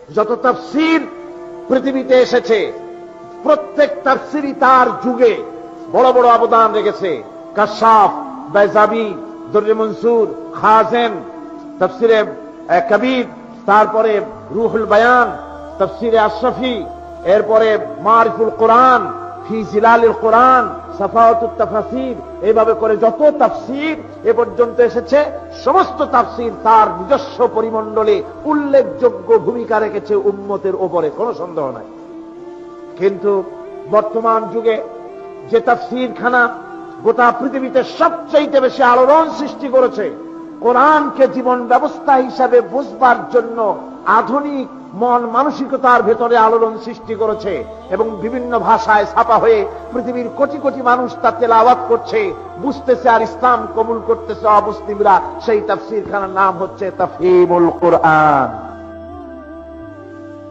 যত তাফসীর পৃথিবীতে এসেছে প্রত্যেক তাফসীরই তার যুগে বড় বড় অবদান রেখেছে। কাশাফ, বাইজাবি, দুররে মনসুর, খাজেন, তাফসীরে কবির, তারপরে রুহুল বায়ান, তাফসীরে আশরাফি, এরপরে মারিফুল কোরআন, ফি জিলালিল কোরআন, সাফাওয়াতুত তাফাসির, এইভাবে করে যত তাফসীর এ পর্যন্ত এসেছে সমস্ত তাফসীর তার নিজস্ব পরিমণ্ডলে উল্লেখযোগ্য ভূমিকা রেখেছে উম্মতের ওপরে, কোনো সন্দেহ নাই। কিন্তু বর্তমান যুগে যে তাফসীরখানা গোটা পৃথিবীতে সবচেয়ে বেশি আলোড়ন সৃষ্টি করেছে, কোরআনকে জীবন ব্যবস্থা হিসাবে বুঝবার জন্য আধুনিক মন মানসিকতার ভেতরে আলোড়ন সৃষ্টি করেছে এবং বিভিন্ন ভাষায় ছাপা হয়ে পৃথিবীর কোটি কোটি মানুষ তা তেলাওয়াত করছে, বুঝতেছে আর ইসলাম কবুল করতেছে অমুসলিমরা, সেই তাফসীরখানার নাম হচ্ছে তাফহিমুল কোরআন।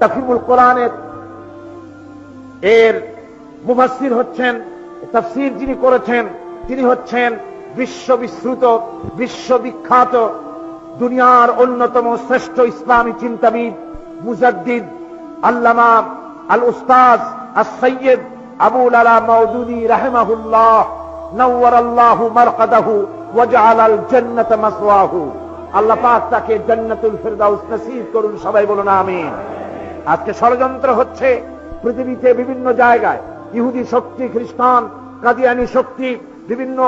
তাফহিমুল কোরআনের এর মুফাসসির হচ্ছেন, তাফসীর যিনি করেছেন তিনি হচ্ছেন বিশ্ববিশ্রুত, বিশ্ববিখ্যাত, দুনিয়ার অন্যতম শ্রেষ্ঠ ইসলামী চিন্তাবিদ, মুজাদ্দিদ, আল্লামা আল উস্তাদ আস-সাইয়্যিদ আবুল আলা মাওদুদী রাহিমাহুল্লাহ, নাওয়ারাল্লাহু মারকাদাহু ওয়া জাআলাল জান্নাতা মাসওয়াহু। আল্লাহ পাক তাকে জান্নাতুল ফিরদাউস নসিব করুন, সবাই বলুন আমিন। আজকে ষড়যন্ত্র হচ্ছে পৃথিবীতে বিভিন্ন জায়গায়, ইহুদি শক্তি, খ্রিস্টান, কাদিয়ানি শক্তি, বিভিন্ন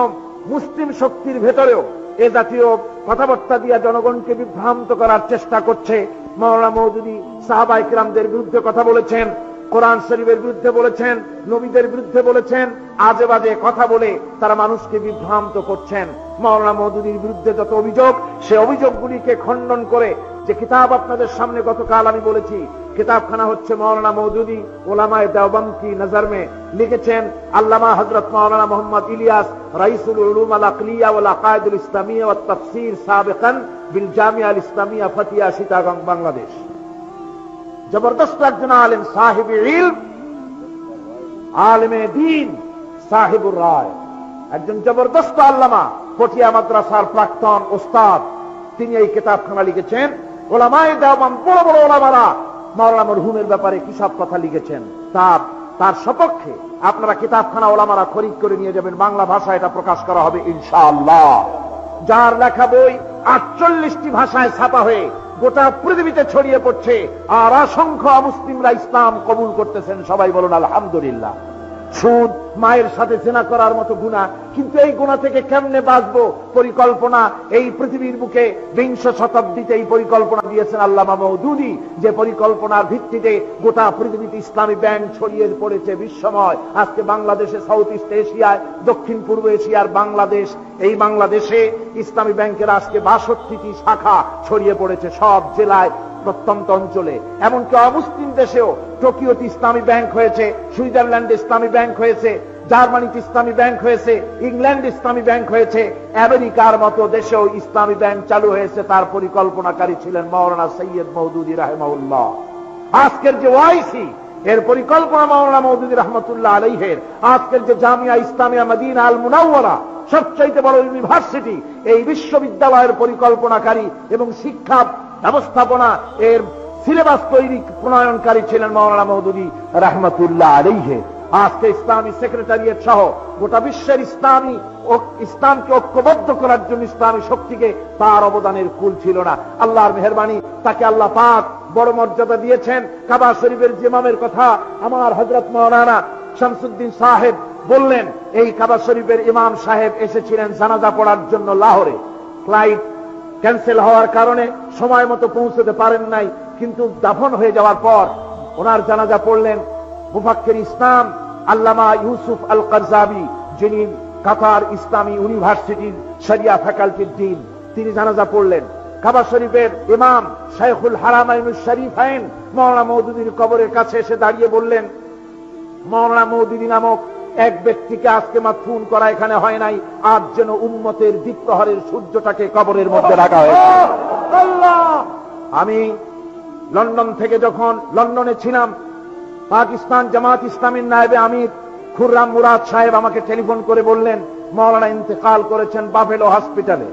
মুসলিম শক্তির ভেতরেও এ জাতীয় কথাবার্তা দিয়ে জনগণকে বিভ্রান্ত করার চেষ্টা করছে। মাওলানা মওদুদী সাহাবায়ে কিরামদের বিরুদ্ধে কথা বলেছেন, কোরআন শরীফের বিরুদ্ধে বলেছেন, নবীদের বিরুদ্ধে বলেছেন, আজে বাজে কথা বলে তারা মানুষকে বিভ্রান্ত করছেন। মাওলানা মওদুদীর বিরুদ্ধে যত অভিযোগ, সে অভিযোগগুলিকে খণ্ডন করে যে কিতাব আপনাদের সামনে গতকাল আমি বলেছি, কিতাবখানা হচ্ছে মাওলানা মওদুদী উলামায়ে দেওবন্দ কি নজর মে, লিখেছেন আল্লামা হযরত মাওলানা মোহাম্মদ ইলিয়াস, রাইসুল উলুম আল আকলিয়া ওয়াল আকায়েদুল ইসলামিয়া ওয়াত তাফসীর সাবিকান বিল জামিয়া আল ইসলামিয়া ফাতিয়া চিটাগং, বাংলাদেশ। জবরদস্ত একজন আলেম, সাহিব ইলম, আলেমে দ্বীন, সাহিবুর রায়, একজন জবরদস্ত আল্লামা, পটিয়া মাদ্রাসার প্রাক্তন ওস্তাদ, তিনি এই কিতাবখানা লিখেছেন। উলামায়ে দেওবন্দ, বড় বড় উলামারা মাওলানা মরহুমের ব্যাপারে কি সব কথা লিখেছেন, তার সপক্ষে আপনারা কিতাবখানা ওলামারা খরিদ করে নিয়ে যাবেন, বাংলা ভাষায় এটা প্রকাশ করা হবে ইনশাআল্লাহ। যার লেখা বই 48টি ভাষায় ছাপা হয়ে গোটা পৃথিবীতে ছড়িয়ে পড়ছে, আর অসংখ্য মুসলিমরা ইসলাম কবুল করতেছেন, সবাই বলুন আলহামদুলিল্লাহ। সুদ, মায়ের সাথে জিনা করার মতো গুনাহ, কিন্তু এই গুনাহ থেকে কেমনে বাঁচবো, পরিকল্পনা এই পৃথিবীর বুকে 20 শতাব্দীতে এই পরিকল্পনা দিয়েছেন আল্লামা মওদুদী, যে পরিকল্পনার ভিত্তিতে গোটা পৃথিবীতে ইসলামী ব্যাংক ছড়িয়ে পড়েছে বিশ্বময়। আজকে বাংলাদেশে, সাউথ ইস্ট এশিয়ায়, দক্ষিণ পূর্ব এশিয়ার বাংলাদেশ, এই বাংলাদেশে ইসলামী ব্যাংকের আজকে 62টি শাখা ছড়িয়ে পড়েছে সব জেলায়, প্রত্যন্ত অঞ্চলে, এমনকি অমুসলিম দেশেও। টোকিওতে ইসলামী ব্যাংক হয়েছে, সুইজারল্যান্ডে ইসলামী ব্যাংক হয়েছে, জার্মানিতে ইসলামী ব্যাংক হয়েছে, ইংল্যান্ডে ইসলামী ব্যাংক হয়েছে, আমেরিকার মতো দেশেও ইসলামী ব্যাংক চালু হয়েছে। তার পরিকল্পনাকারী ছিলেন মাওলানা সৈয়দ মওদুদী রাহিমাহুল্লাহ। আজকের যে ওয়াইসি, এর পরিকল্পনা মাওলানা মওদুদী রাহমাতুল্লাহ আলাইহির। আজকের যে জামিয়া ইসলামিয়া মদিনা আল মুনাওয়ারা, সবচাইতে বড় ইউনিভার্সিটি, এই বিশ্ববিদ্যালয়ের পরিকল্পনাকারী এবং শিক্ষা ব্যবস্থাপনা, এর সিলেবাস তৈরি প্রণয়নকারী ছিলেন মাওলানা মওদুদী রাহমাতুল্লাহ আলাইহি। আজকে ইসলামী সেক্রেটারিয়েট সহ গোটা বিশ্বের ইসলামকে ঐক্যবদ্ধ করার জন্য ইসলামী শক্তিকে তার অবদানের কুল ছিল না। আল্লাহর মেহেরবানি, তাকে আল্লাহ পাক বড় মর্যাদা দিয়েছেন। কাবা শরীফের ইমামের কথা আমার হযরত মাওলানা শামসুদ্দিন সাহেব বললেন, এই কাবা শরীফের ইমাম সাহেব এসেছিলেন জানাজা পড়ার জন্য লাহোরে, ফ্লাইট ক্যান্সেল হওয়ার কারণে সময় মতো পৌঁছতে পারেন নাই, কিন্তু দাফন হয়ে যাওয়ার পর ওনার জানাজা পড়লেন মুফাক্কির ইসলাম আল্লামা ইউসুফ আল কারজাবি, যিনি কাতার ইসলামী ইউনিভার্সিটির শরিয়া ফ্যাকাল্টির ডিন, তিনি জানাজা পড়লেন। কাবা শরীফের ইমাম শাইখুল হারামাইনুশ শরীফাইন মাওলানা মওদুদীর কবরের কাছে এসে দাঁড়িয়ে বললেন, মাওলানা মওদুদী নামক এক ব্যক্তিকে আজকে মাদফুন করা এখানে হয় নাই, আজ যেন উম্মতের দ্বীপ্রহরের সূর্যটাকে কবরের মধ্যে রাখা হয়েছে। আমি লন্ডন থেকে যখন লন্ডনে ছিলাম, পাকিস্তান জামাত ইসলামীর নায়েবে আমির খুররাম মুরাদ সাহেব আমাকে টেলিফোন করে বললেন, মাওলানা ইন্তেকাল করেছেন বাফেলো হসপিটালে।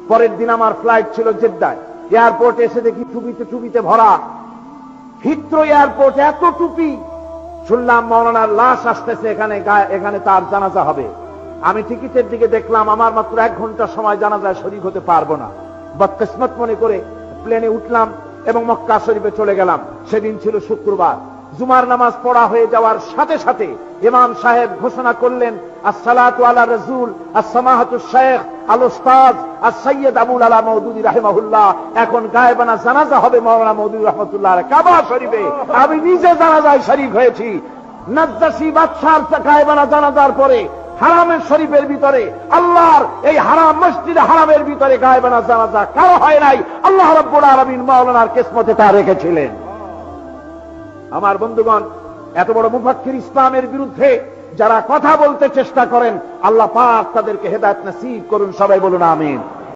পরের দিন আমার ফ্লাইট ছিল জেদ্দায়। এয়ারপোর্টে এসে দেখি চুবিতে ভরা হিথ্রো এয়ারপোর্ট এত টুপি, শুনলাম মাওলানার লাশ আসতেছে, এখানে তার জানাজা হবে। আমি টিকিটের দিকে দেখলাম আমার মাত্র 1 ঘন্টা সময়, জানাজায় শরীক হতে পারবো না। বদকিসমত মনে করে প্লেনে উঠলাম এবং মক্কা শরীফে চলে গেলাম। সেদিন ছিল শুক্রবার। জুমার নামাজ পড়া হয়ে যাওয়ার সাথে সাথে ইমাম সাহেব ঘোষণা করলেন, আসসালাতু আলা রাসূল আসসামাহাতু শেখ আল উস্তাদ as-সাইয়্যিদ আবুল আলা মওদুদী রাহিমাহুল্লাহ। এখন গায়েবানা জানাজা হবে মাওলানা মওদুদী রাহমাতুল্লাহ আলাইহি কাবা শরীফে। আমি নিজে জানাজায় শরীক হয়েছি। নাজ্জাশী বাদশার গায়েবানা জানাজার পরে হারামের শরীফের ভিতরে, আল্লাহর এই হারাম মসজিদে হারামের ভিতরে গায়েবানা জানাজা কারো হয় নাই। আল্লাহ রাব্বুল আলামিন মাওলানার কিসমতে তা রেখেছিলেন। আমার বন্ধুগণ, এত বড় মুফাক্কির ইসলামের বিরুদ্ধে যারা কথা বলতে চেষ্টা করেন, আল্লাহ পাক তাদেরকে হেদায়েত নসিব করুন। সবাই বলুন আমিন।